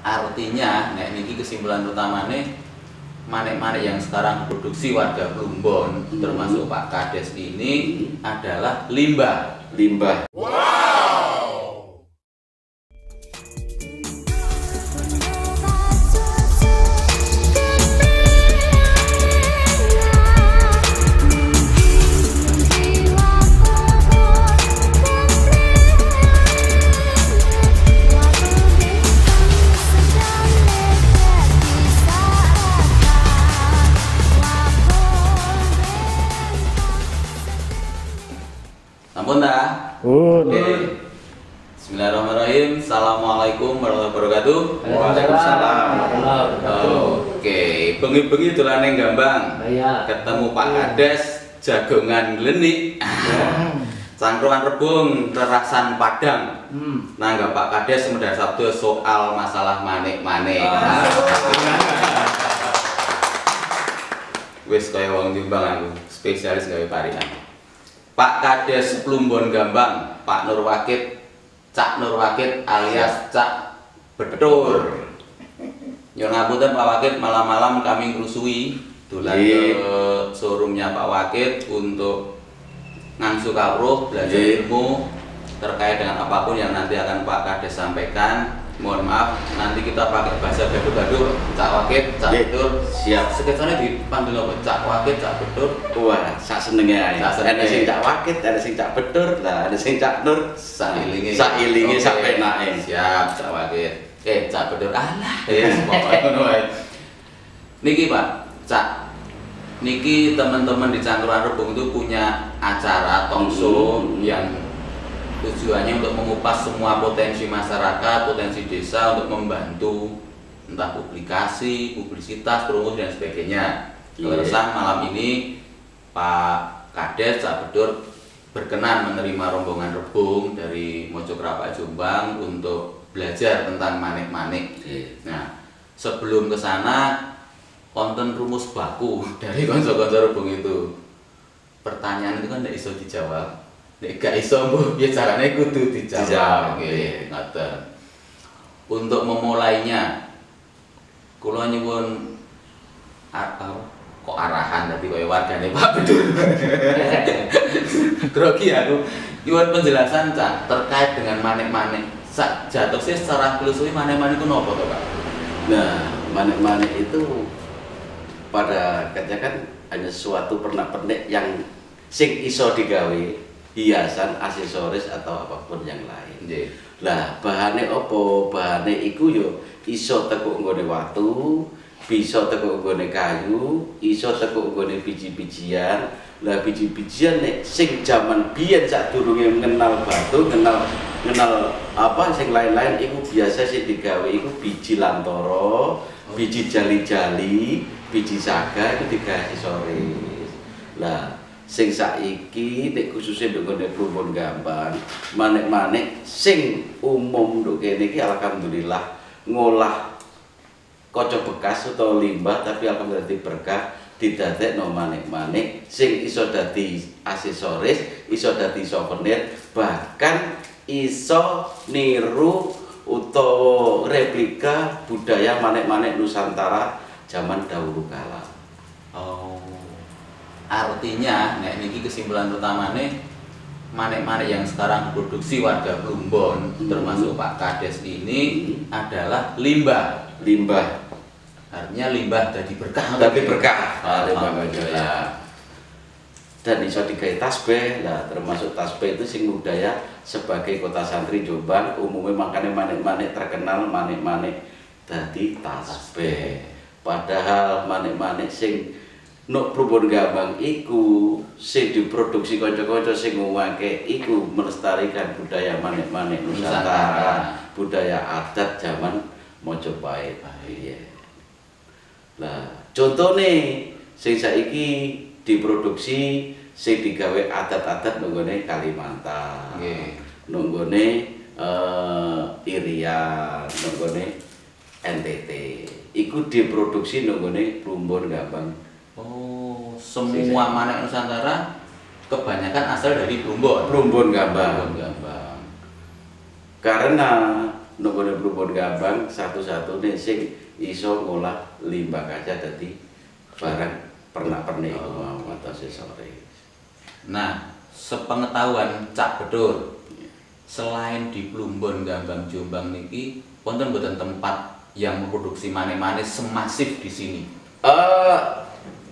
Artinya, nek niki kesimpulan utamanya manik-manik yang sekarang produksi warga Plumbon, termasuk Pak Kades ini adalah limbah. Limbah. Ampun dah. Oke. Bismillahirrahmanirrahim. Assalamualaikum warahmatullahi wabarakatuh. Waalaikumsalam. Oke, bengi-bengi dolane Gambang. Iya. Ketemu Pak Kades jagongan glenik. Cangkruan rebung terasan Padang. Nangga Pak Kades semedar Sabtu soal masalah manik-manik. Wis kaya wong Jombang aku, spesialis gawe parian. Pak Kades Plumbon Gambang, Pak Nur Wakid, Cak Nur Wakid alias Cak Betur. Nyuwun ngapunten Pak Wakid, malam-malam kami ngrusui dolan ke showroomnya Pak Wakid untuk ngangsu kawruh, belajar ilmu terkait dengan apapun yang nanti akan Pak Kades sampaikan. Mohon maaf, nanti kita pakai bahasa gaduh-gaduh. Cak Wakid, Cak Betur. Siap. Seketane dipanggil apa? Cak Wakid, Cak Betur. Wah, sak senenge ae. Ada sing Cak Wakid, ada sing Cak Betur, lah ada sing Cak Nur. Sak ilinge sak penake. Siap, Cak Wakid. Cak Betur. Alah, pokoke ngono wae. Niki Pak, Cak. Niki teman-teman di Cangkruan Rebung itu punya acara talk show yang tujuannya untuk mengupas semua potensi masyarakat, potensi desa untuk membantu entah publikasi, publisitas, promosi dan sebagainya. Keresahan malam ini Pak Kades Cak Betur berkenan menerima rombongan Rebung dari Mojokerto Jombang untuk belajar tentang manik-manik. Nah, sebelum ke sana konten rumus baku dari konco-konco Rebung itu. Pertanyaan itu kan tidak bisa dijawab. Nek gak iso mbuh piye carane kudu dijawab. Nggih, ngoten. Untuk memulainya kula nyuwun kok arahan dadi kaya wargane Pak Bedur. Grogi aku. Nyuwun penjelasan Cak terkait dengan manik-manik. Sak jatuhnya secara filosofi manik-manik itu nopo to, Pak? Nah, manik-manik itu pada katanya kan hanya suatu pernak-pernik yang sing iso digawe hiasan, aksesoris atau apapun yang lain. Lah bahane opo? Bahane iku yo iso teko nggone watu, bisa teko nggone kayu, iso teko nggone biji-bijian. Lah biji-bijian nek sing jaman biyen sadurunge mengenal batu, kenal apa sing lain-lain iku biasa sing digawe iku biji lantoro, biji jali-jali, biji saga itu digawe aksesoris. Lah sing saiki nek khususnya nduk ngene Plumbon Gambang, manik-manik sing umum nduk kene iki alhamdulillah ngolah kaca bekas utawa limbah tapi alhamdulillah berkah didadekno manik-manik sing iso dadi aksesoris, iso dadi souvenir, bahkan iso niru utawa replika budaya manik-manik Nusantara zaman dahulu kala. Artinya, nek niki kesimpulan utamanya manik-manik yang sekarang produksi warga Plumbon, termasuk Pak Kades ini adalah limbah. Limbah. Artinya limbah jadi berkah. Tapi berkah. Alhamdulillah. Dan iso digawe tasbih. Lah termasuk tasbih itu sing budaya sebagai kota santri Jombang umumnya makanya manik-manik terkenal manik-manik dadi tasbih. Padahal manik-manik sing Nuk Plumbon Gambang iku sing diproduksi kanca-kanca sing ngomongake iku melestarikan budaya manik-manik Nusantara, budaya adat zaman Mojopahit. Lah, contone sing saiki diproduksi sing digawe adat-adat nggone Kalimantan. Nggone Irian, nggone NTT. Iku diproduksi nggone Plumbon Gambang. Semua manik Nusantara kebanyakan asal dari Plumbon. Plumbon Gambang. Karena nunggone Plumbon Gambang satu-satunya sing iso ngolah limbah kaca dadi barang pernak-pernik iku mau atau aksesoris. Nah, sepengetahuan Cak Bedur, selain di Plumbon Gambang Jombang niki, wonten mboten tempat yang memproduksi mane-mane semasif di sini?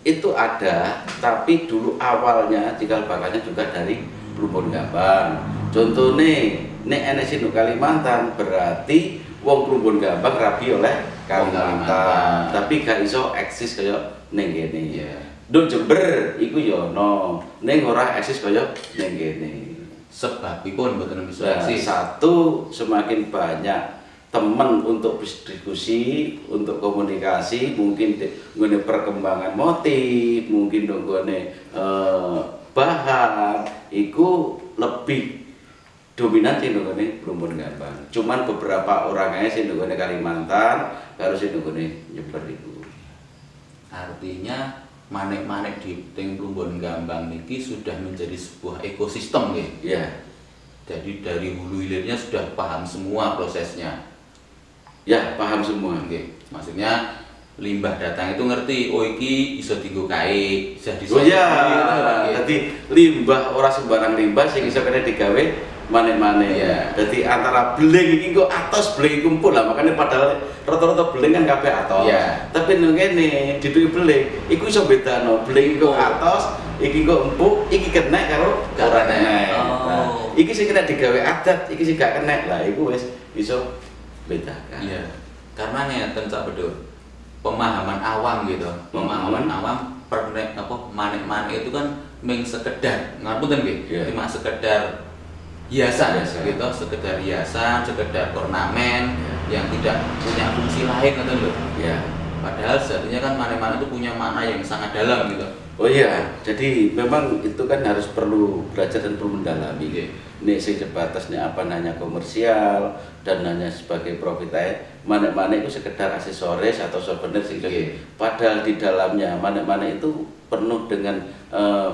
Itu ada, tapi dulu awalnya cikal bakalnya juga dari Plumbon Gambang. Contohnya, nek enek sing Kalimantan berarti wong Plumbon Gambang rabi oleh Kalimantan, tapi gak iso eksis kaya ning kene. Iya. Nduk Jember iku ya ono, ning ora eksis kaya ning kene. Sebabipun mboten bisa Nah, eksis. satu, semakin banyak teman untuk diskusi, untuk komunikasi, mungkin nggone perkembangan motif, mungkin nggone bahan, itu lebih dominan sih nggone Plumbon Gambang. Cuman beberapa orang aja sih nggone Kalimantan, harus sih nggone Jember itu. Artinya manek-manek di Plumbon Gambang niki sudah menjadi sebuah ekosistem nggih. Iya. Jadi dari hulu hilirnya sudah paham semua prosesnya. Ya, paham semua. Oke, maksudnya limbah datang itu ngerti, oh iki iso dienggo kae, bisa Oh iya, jadi jadi limbah ora sembarang limbah sing iso kena digawe mane-mane. Iya. Jadi antara beling iki kok atos beling kumpul lah, makanya padahal rata-rata beling kan kabeh atos. Iya. Tapi nang kene diduki beling, iku iso bedano beling kok atos, iki kok empuk, iki kena karo Gak ora kena. kena. Oh. Nah, iki sing kena digawe adat, iki sing gak kena lah, iku wis iso bedakan. Iya, karena ngeten Cak Bedur, pemahaman awam gitu, pemahaman awam pernek apa manek-manek itu kan mung sekedar ngapunten nggih, Iya. cuma sekedar hiasan Hiasan. gitu, sekedar hiasan, sekedar ornamen Iya. yang tidak punya fungsi lain ngoten lho. Ya. Padahal sejatinya kan manek-manek itu punya makna yang sangat dalam gitu. Oh iya, jadi memang itu kan harus perlu belajar dan perlu mendalami. Oke. Ini sing sebatasnya apa hanya komersial dan hanya sebagai profit aja. Manek-manek itu sekedar aksesoris atau souvenir sing Oke. padahal di dalamnya manek-manek itu penuh dengan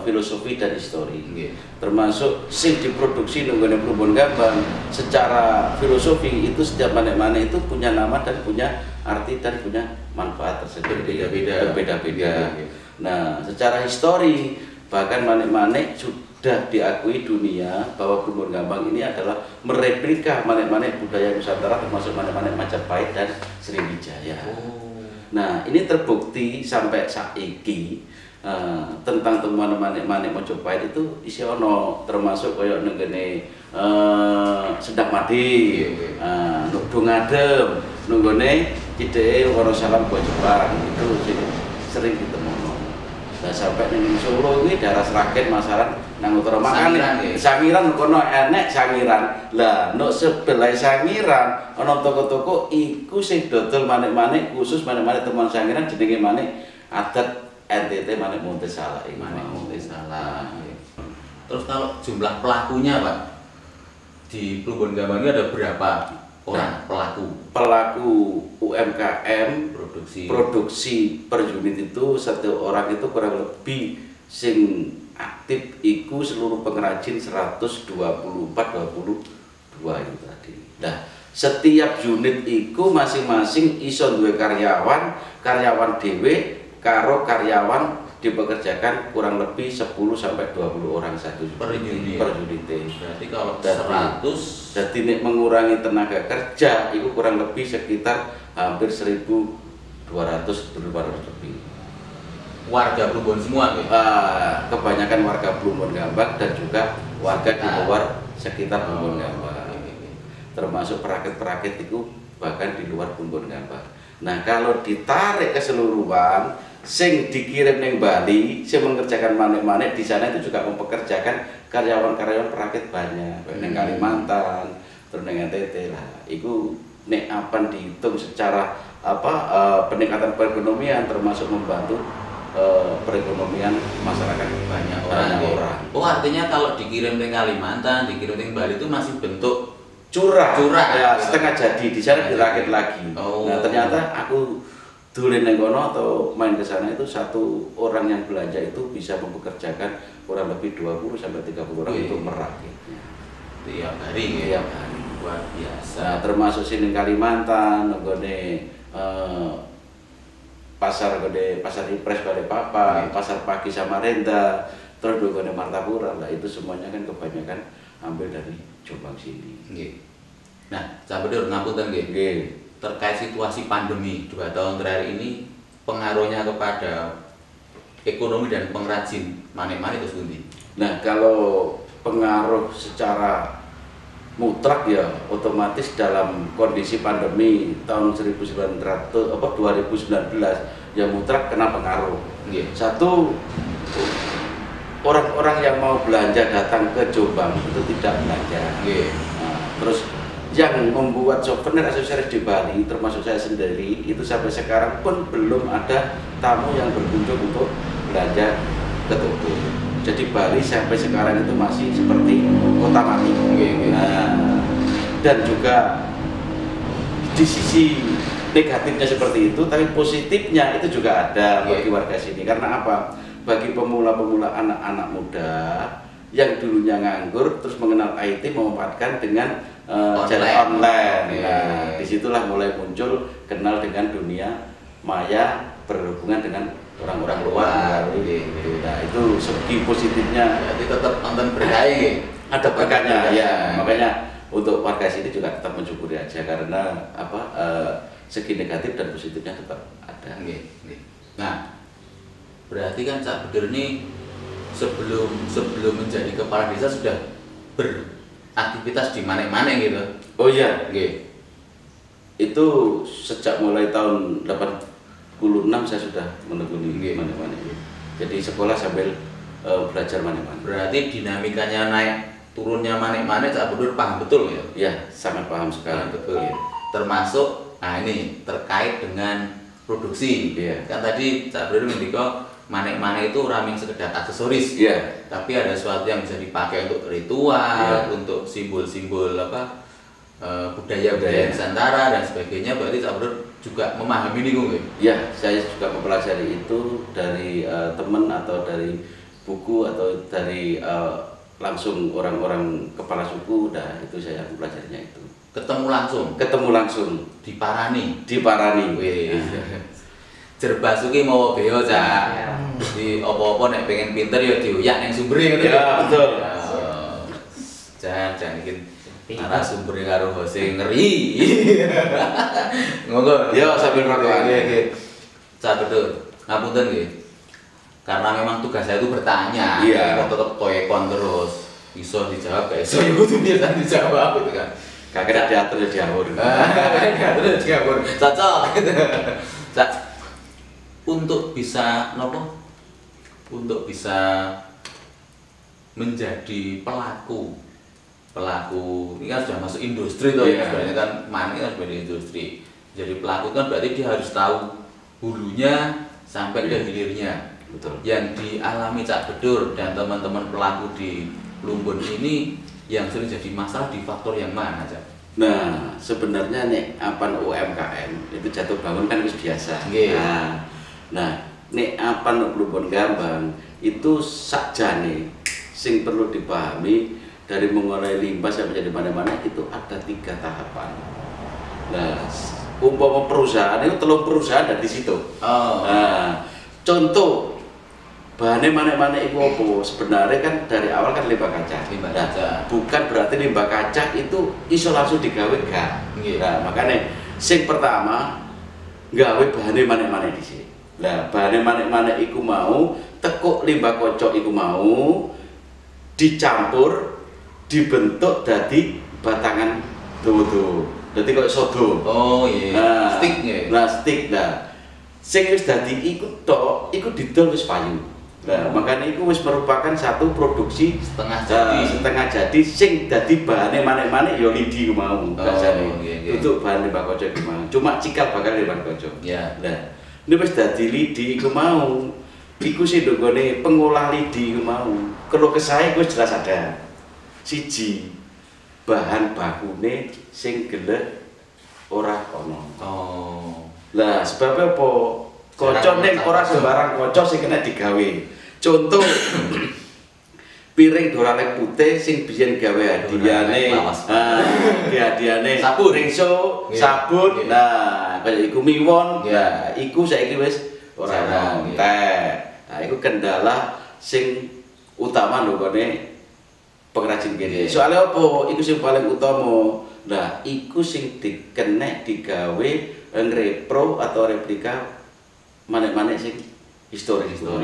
filosofi dan histori. Oke. Termasuk sing diproduksi nunggone Plumbon Gambang secara filosofi itu setiap manek-manek itu punya nama dan punya arti dan punya manfaat tersendiri. Berbeda-beda. Berbeda-beda. Oke. Nah, secara histori bahkan manek-manek sudah diakui dunia bahwa Plumbon Gambang ini adalah mereplika manek-manek budaya Nusantara termasuk manek-manek Majapahit dan Sriwijaya. Oh. Nah, ini terbukti sampai saiki tentang temuan manek-manek Majapahit itu isi ono termasuk koyo nenggene Sedap Madi, Nukdung Adem, nunggone Cideke Wonosalam Bojopan itu sering ditemukan. Nah, sampai ning Solo ini daerah Sragen Masaran nang utara Sangiran, makane nggih. Sangiran kono enek Sangiran. Lah, nuk sebelah Sangiran ana toko-toko iku sing dodol manek-manek khusus manek-manek temuan Sangiran jenenge manek adat NTT Manek Montesala iki. Manek Montesala. Terus kalau jumlah pelakunya Pak di Plumbon Gambang ini ada berapa orang pelaku Pelaku UMKM produksi? per unit itu satu orang itu kurang lebih sing aktif iku seluruh pengrajin 124 22 itu tadi. Nah, setiap unit iku masing-masing iso duwe karyawan dhewe karo karyawan dipekerjakan kurang lebih 10 sampai 20 orang satu Per unit. per unit. Berarti kalau Dan 100 jadi nek mengurangi tenaga kerja itu kurang lebih sekitar hampir 1.200 lebih. warga Plumbon semua gitu. Kebanyakan warga Plumbon Gambang dan juga warga di luar sekitar Plumbon Gambang. Termasuk perakit-perakit itu bahkan di luar Plumbon Gambang. Nah, kalau ditarik keseluruhan sing dikirim neng Bali, sing mengerjakan manek-manek di sana itu juga mempekerjakan karyawan-karyawan perakit banyak, neng Kalimantan, terus neng NTT lah. Iku nek apan dihitung secara peningkatan perekonomian termasuk membantu perekonomian masyarakat Banyak banyak orang. orang. Oh, artinya kalau dikirim ke Kalimantan, dikirim ke Bali itu masih bentuk Curah ya, gitu. setengah jadi di sana dirakit lagi. Oh. Nah, ternyata aku dolen neng kono atau main ke sana itu satu orang yang belanja itu bisa mempekerjakan kurang lebih 20 sampai 30 orang untuk merakitnya tiap hari ya. tiap hari. luar biasa. Nah, termasuk sini Kalimantan, nggone pasar gede, pasar Impres Balikpapan, pasar pagi Samarinda, terus juga ada Martapura lah, itu semuanya kan kebanyakan ambil dari Jombang sini. Nah, Cak Bedur ngapunten nggih. Terkait situasi pandemi 2 tahun terakhir ini, pengaruhnya kepada ekonomi dan pengrajin manik-manik itu pundi? Nah, kalau pengaruh secara mutlak ya otomatis dalam kondisi pandemi tahun 2019 ya mutlak kena pengaruh. Satu, orang-orang yang mau belanja datang ke Jombang itu tidak belanja. Nah, terus yang membuat souvenir aksesoris di Bali termasuk saya sendiri itu sampai sekarang pun belum ada tamu yang berkunjung untuk belanja ke toko. Jadi Bali sampai sekarang itu masih seperti kota mati. Nah, dan juga di sisi negatifnya seperti itu, tapi positifnya itu juga ada bagi warga sini. Karena apa? Bagi pemula-pemula anak-anak muda yang dulunya nganggur terus mengenal IT memanfaatkan dengan jalan online. Nah, disitulah mulai muncul kenal dengan dunia maya berhubungan dengan orang-orang luar. Nah, itu segi positifnya. Jadi tetap nonton berkah ada berkahnya ya. Makanya untuk warga sini juga tetap mensyukuri aja karena segi negatif dan positifnya tetap ada. Nah, berarti kan Cak Bedur ini sebelum menjadi kepala desa sudah beraktivitas di mana-mana gitu. Oh iya, itu sejak mulai tahun 86 saya sudah menekuni mana-mana. Jadi sekolah sambil belajar mana-mana. Berarti dinamikanya naik turunnya mana-mana Cak Bedur paham betul ya? Ya, sangat paham sekali. Betul. Termasuk, ini terkait dengan produksi. Kan tadi Cak Bedur ngendika manik-manik itu raming sekedar aksesoris. Tapi ada sesuatu yang bisa dipakai untuk ritual, untuk simbol-simbol budaya-budaya Nusantara dan sebagainya. Berarti Cak Bedur juga memahami ini kok. Ya, saya juga mempelajari itu dari teman atau dari buku atau dari langsung orang-orang kepala suku. Nah, itu saya mempelajarinya itu. Ketemu langsung. Diparani. Jerbasuki mau beo Cak. Di opo-opo nek pengen pinter ya dioyak ning sumbere ngono. Ya, betul. Jangan iki narasumber karo Hose ngeri. Monggo. Ya sambil rokokan. Cak Bedur, ngapunten nggih. Karena memang tugas saya itu bertanya, tetap koyekon terus. Iso dijawab gak iso ya kudu biasa dijawab gitu kan. Gak kena diatur ya diawur. Cocok. Cak, untuk bisa menjadi pelaku ini kan sudah masuk industri tuh sebenarnya kan manik kan sebagai industri. Jadi pelaku kan berarti dia harus tahu hulunya sampai ke hilirnya. Betul. Yang dialami Cak Bedur dan teman-teman pelaku di Plumbon ini yang sering jadi masalah di faktor yang mana Cak? Nah, sebenarnya nek apan UMKM itu jatuh bangun kan itu biasa. Nah, nek apan Plumbon Gambang itu sakjane sing perlu dipahami dari mengurai limbah sampai jadi mana-mana itu ada 3 tahapan. Nah, umpama perusahaan itu telur perusahaan dari situ. Nah, contoh bahannya mana-mana itu apa? Sebenarnya kan dari awal kan limbah kaca. Bukan berarti limbah kaca itu iso langsung digawe enggak. Nah, makanya sing pertama gawe bahannya mana-mana di sini. Nah, bahannya mana-mana iku mau tekuk limbah kocok iku mau dicampur dibentuk dari batangan dodo. Jadi kok sodo. Nah, stick Nah, stick lah. Sing wis dadi iku tok, iku didol wis payu. Nah, makanya itu wis merupakan satu produksi setengah jadi sing dadi bahane manik-manik ya lidi ku mau kasane. Untuk bahan limbah kaca ku mau. Cuma cikal bakal limbah kaca. Nah, ini wis dadi lidi ku mau. Iku sing ndongone pengolah lidi ku mau. Kalau kesae wis jelas ada. Siji bahan bakune sing gelek ora ono. Lah sebabnya apa? Kaca ning ora sembarang kaca sing kena digawe. Contoh piring doralek putih sing biyen gawe hadiyane. Hadiahane sabun, ringso, sabun. Nah, kaya iku miwon. Nah, iku saiki wis ora ono. Nah, iku kendala sing utama lho kene pengrajin kene. Soale apa? Iku sing paling utama. Nah, iku sing dikenek digawe ngrepro atau replika manek-manek sing historis. Nah,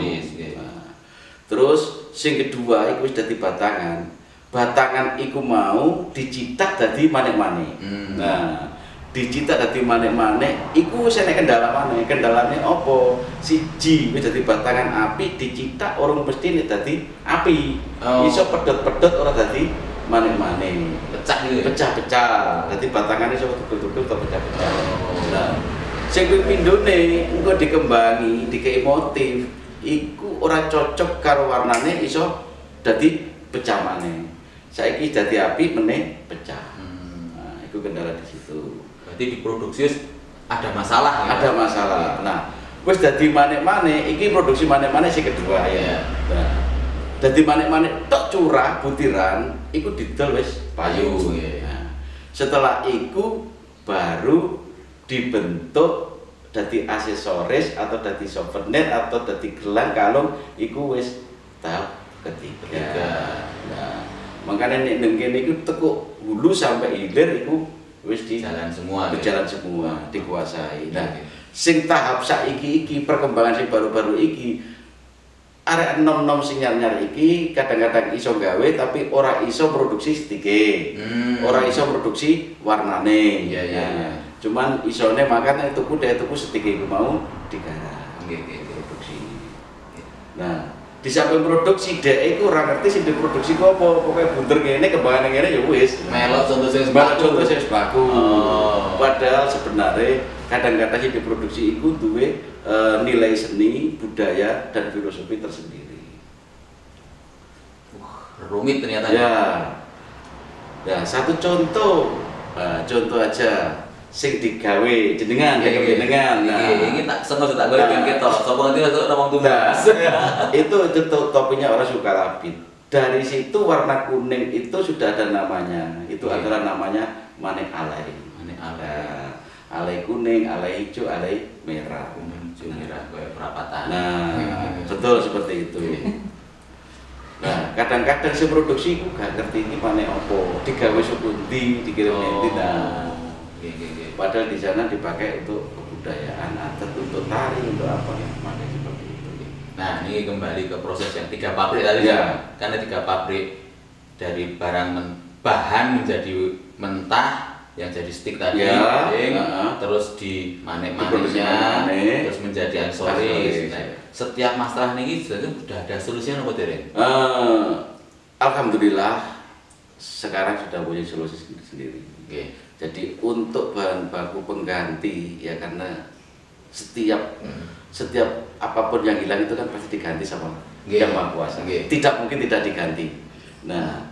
terus sing kedua iku wis dadi batangan. Batangan iku mau dicitak dadi manek-manek. Nah, dicitak dadi manek-manek iku wis enek kendala maneh. Kendalane apa? Siji wis dadi batangan api dicitak urung mesti nek dadi api. Iso pedhot-pedhot ora dadi manek-manek. Pecah gitu. Pecah-pecah. Dadi batangane iso tugel-tugel atau pecah-pecah. Nah, sing pindhone engko dikembangi, dikei motif, iku ora cocok karo warnane iso dadi pecah maneh. Saiki dadi api meneh pecah. Nah, iku kendala di situ. Berarti diproduksi ada masalah ya? Ada masalah. Nah, wis dadi manek-manek, iki produksi manek-manek sing kedua ya. Nah, dadi manek-manek tok curah butiran, iku didol wis payu. Nah, setelah iku baru dibentuk dadi aksesoris atau dadi souvenir atau dadi gelang kalung, iku wis tahap ketiga. Nah, makanya nek ning kene iku tekuk hulu sampai hilir iku wis di jalan semua, berjalan semua, dikuasai. Nah, sing tahap saiki iki perkembangan sing baru-baru iki arek nom-nom sing nyar-nyar iki kadang-kadang iso gawe tapi ora iso produksi stike. Ora iso produksi warnane. Cuman isone makane tuku stike iku mau digarap. Produksi. Nah, di samping produksi dhek iku ora ngerti sing diproduksi ku apa. Pokoke bunder kene kembangan ngene ya wis. Melok contoh sing sebaku. Padahal sebenarnya kadang-kadang sing diproduksi iku duwe nilai seni, budaya dan filosofi tersendiri. Rumit ternyata. Ya. Nah, satu contoh aja sing digawe jenengan jenengan. Nah, ini tak sengaja tak golek ketok. Sapa ngerti kok ngomong tumbas. Itu topinya orang Sukalabit. Dari situ warna kuning itu sudah ada namanya. Itu adalah namanya manek alai. Manek alai. Alai kuning, alai hijau, alai merah. Kuning, hijau, merah kayak perapatan. Nah, betul seperti itu. Nah, kadang-kadang si produksi itu gak ngerti ini manek opo, digawe sukundi, dikirim nanti. Nah, padahal di sana dipakai untuk kebudayaan, adat, untuk tari, untuk apa ya, manek seperti itu. Nah, ini kembali ke proses yang 3 pabrik tadi ya. Karena 3 pabrik dari barang bahan menjadi mentah yang jadi stick tadi, terus di manek-maneknya, terus menjadi aksesoris. Nah, setiap masalah ini sudah ada solusinya apa Derek? Alhamdulillah sekarang sudah punya solusi sendiri. Jadi untuk bahan baku pengganti ya, karena setiap apapun yang hilang itu kan pasti diganti sama Yang Maha Kuasa. Tidak mungkin tidak diganti. Nah,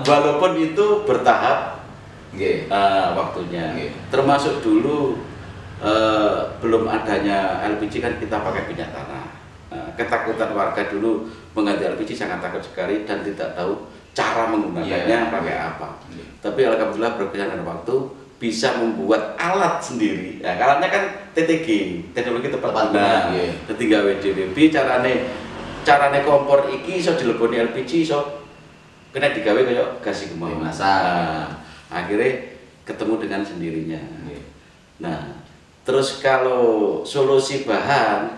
walaupun itu bertahap waktunya. Termasuk dulu belum adanya LPG kan kita pakai minyak tanah. Ketakutan warga dulu mengganti LPG sangat takut sekali dan tidak tahu cara menggunakannya pakai apa. Tapi alhamdulillah berjalan waktu bisa membuat alat sendiri. Ya, alatnya kan TTG, teknologi tepat guna. Jadi gawe DWB carane kompor iki iso dileboni LPG iso kena digawe kaya gas iku mau. Akhirnya ketemu dengan sendirinya. Nah, terus kalau solusi bahan,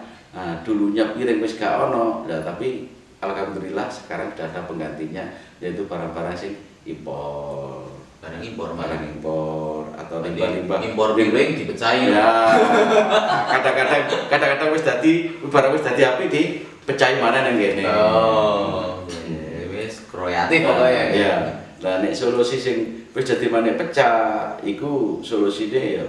dulunya piring wis gak ono, tapi alhamdulillah sekarang sudah ada penggantinya, yaitu barang-barang sing impor. Barang impor atau limbah-limbah impor piring dipecahin. Ya. Kadang-kadang wis dadi barang wis dadi api dipecahin mana nang kene. Wis kreatif pokoknya. Ya. Lah nek solusi sing wis dadi manek pecah iku solusine ya